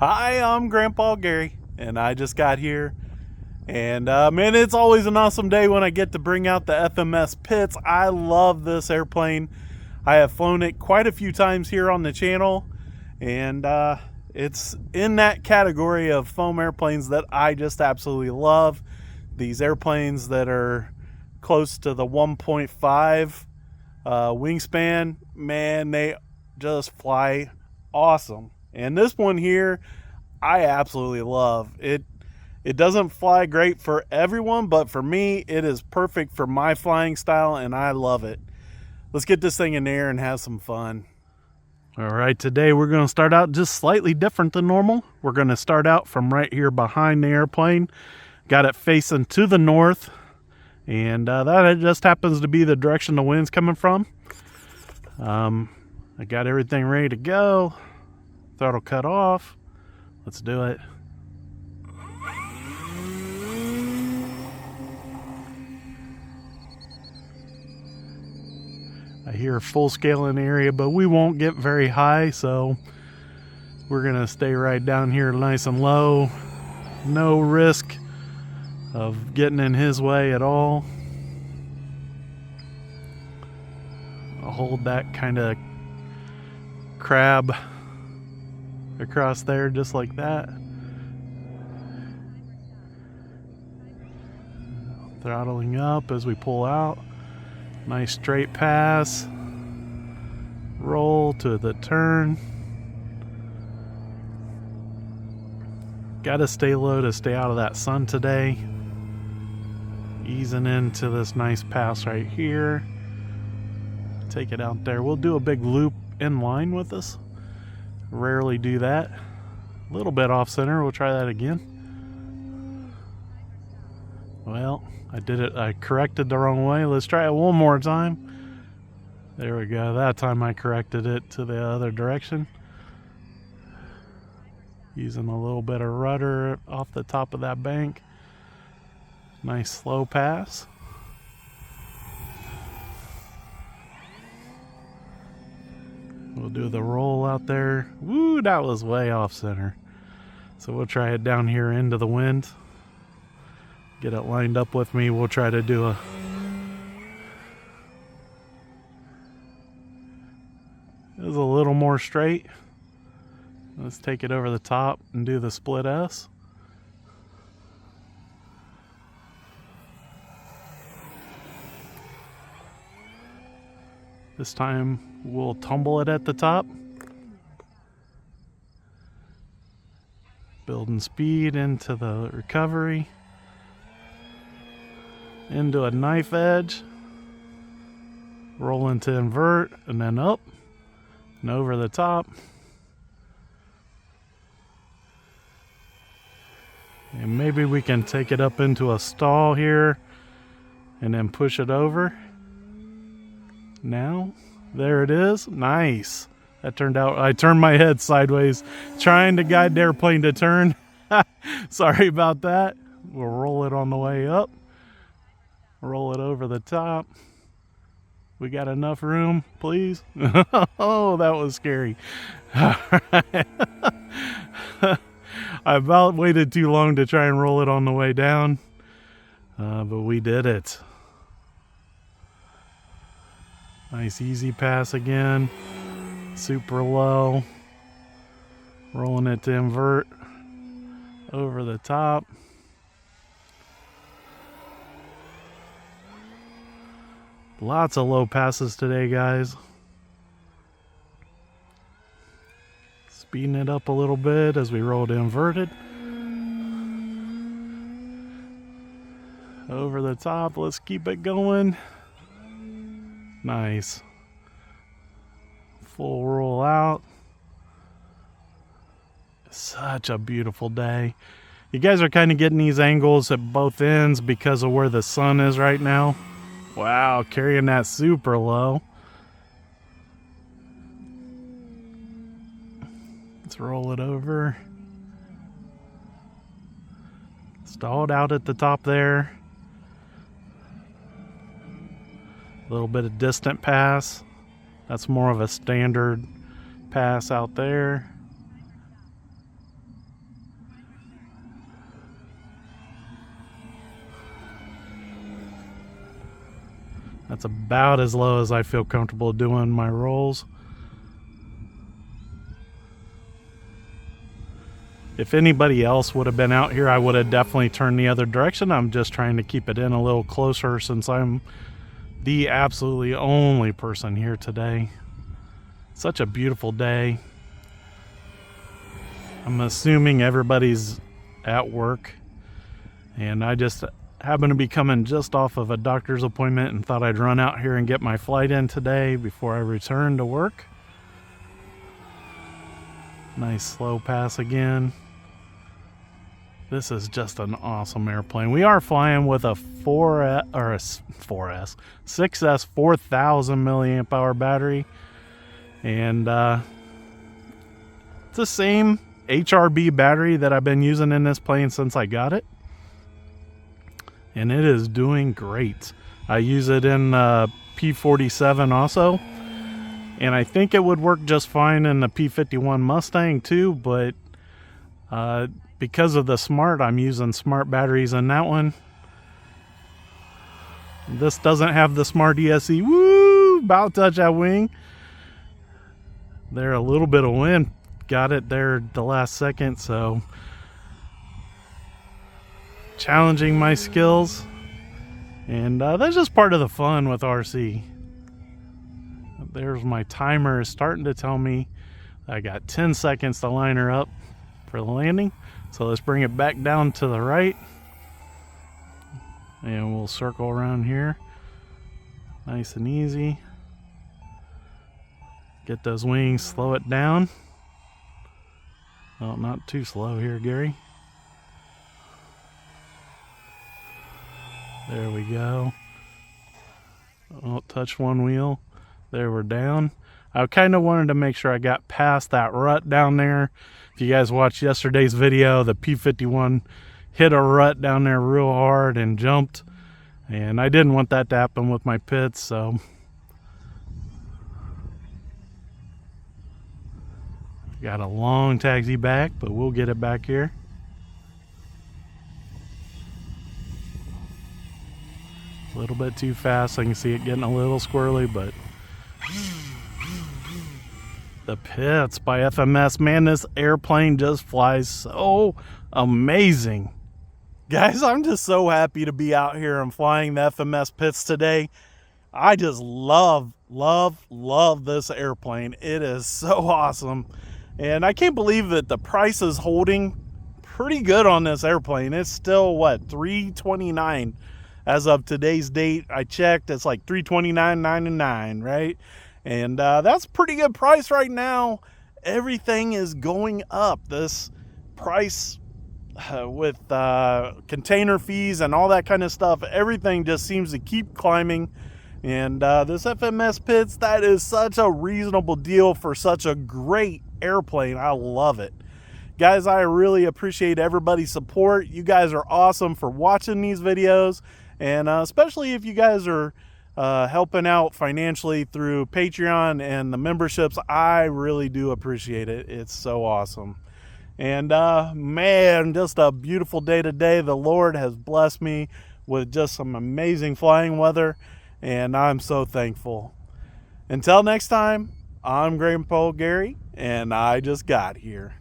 Hi, I'm Grandpa Gary, and I just got here. And man, it's always an awesome day when I get to bring out the FMS Pitts. I love this airplane. I have flown it quite a few times here on the channel, and it's in that category of foam airplanes that I just absolutely love. These airplanes that are close to the 1.5 wingspan, man, they just fly awesome. And this one here, I absolutely love. It doesn't fly great for everyone, but for me, it is perfect for my flying style, and I love it. Let's get this thing in the air and have some fun. All right, today we're going to start out just slightly different than normal. We're going to start out from right here behind the airplane. Got it facing to the north, and that just happens to be the direction the wind's coming from. I got everything ready to go. Throttle cut off. Let's do it. I hear full scale in the area, but we won't get very high, so we're gonna stay right down here nice and low. No risk of getting in his way at all. I'll hold that kind of crab across there just like that. Throttling up as we pull out. Nice straight pass. Roll to the turn. Gotta stay low to stay out of that sun today. Easing into this nice pass right here. Take it out there. We'll do a big loop in line with us. Rarely do that. A little bit off center. We'll try that again. Well, I corrected the wrong way. Let's try it one more time. There we go. That time I corrected it to the other direction. Using a little bit of rudder off the top of that bank. Nice slow pass. We'll do the roll out there. Woo, that was way off center. So we'll try it down here into the wind. Get it lined up with me. We'll try to do It was a little more straight. Let's take it over the top and do the split S. This time we'll tumble it at the top. Building speed into the recovery. Into a knife edge. Roll into invert and then up and over the top. And maybe we can take it up into a stall here and then push it over. Now, there it is. Nice. That turned out, I turned my head sideways trying to guide the airplane to turn. Sorry about that. We'll roll it on the way up. Roll it over the top. We got enough room, please? Oh, that was scary. I about waited too long to try and roll it on the way down, but we did it. Nice easy pass again. Super low. Rolling it to invert over the top. Lots of low passes today, guys. Speeding it up a little bit as we roll to inverted. Over the top. Let's keep it going. Nice. Full roll out. Such a beautiful day. You guys are kind of getting these angles at both ends because of where the sun is right now. Wow, carrying that super low. Let's roll it over. Stalled out at the top there. A little bit of distant pass. That's more of a standard pass out there. That's about as low as I feel comfortable doing my rolls. If anybody else would have been out here, I would have definitely turned the other direction. I'm just trying to keep it in a little closer since I'm the absolutely only person here today. Such a beautiful day. I'm assuming everybody's at work, and I just happen to be coming just off of a doctor's appointment and thought I'd run out here and get my flight in today before I return to work. Nice slow pass again. This is just an awesome airplane. We are flying with a 6S 4000 milliamp hour battery, and it's the same HRB battery that I've been using in this plane since I got it, and it is doing great. I use it in P47 also, and I think it would work just fine in the P51 Mustang too, but because of the Smart, I'm using Smart batteries in that one. This doesn't have the Smart ESC. Woo! About to touch that wing. There, a little bit of wind got it there the last second, so challenging my skills. And that's just part of the fun with RC. There's my timer is starting to tell me I got 10 seconds to line her up for the landing. So let's bring it back down to the right, and we'll circle around here nice and easy. Get those wings, slow it down. Well, not too slow here, Gary. There we go. Oh, touch one wheel. There, we're down. I kind of wanted to make sure I got past that rut down there. If you guys watched yesterday's video, the P51 hit a rut down there real hard and jumped, and I didn't want that to happen with my Pitts, so got a long taxi back, but we'll get it back here. A little bit too fast. I can see it getting a little squirrely, but the Pitts by FMS, man, this airplane just flies so amazing. Guys, I'm just so happy to be out here and flying the FMS Pitts today. I just love this airplane. It is so awesome. And I can't believe that the price is holding pretty good on this airplane. It's still, what, $329 as of today's date. I checked, it's like $329.99, right? And that's a pretty good price right now. Everything is going up. This price with container fees and all that kind of stuff, everything just seems to keep climbing. And this FMS Pitts, that is such a reasonable deal for such a great airplane. I love it. Guys, I really appreciate everybody's support. You guys are awesome for watching these videos, and especially if you guys are helping out financially through Patreon and the memberships. I really do appreciate it. It's so awesome. And man, just a beautiful day today. The Lord has blessed me with just some amazing flying weather, and I'm so thankful. Until next time, I'm Grandpa Gary, and I just got here.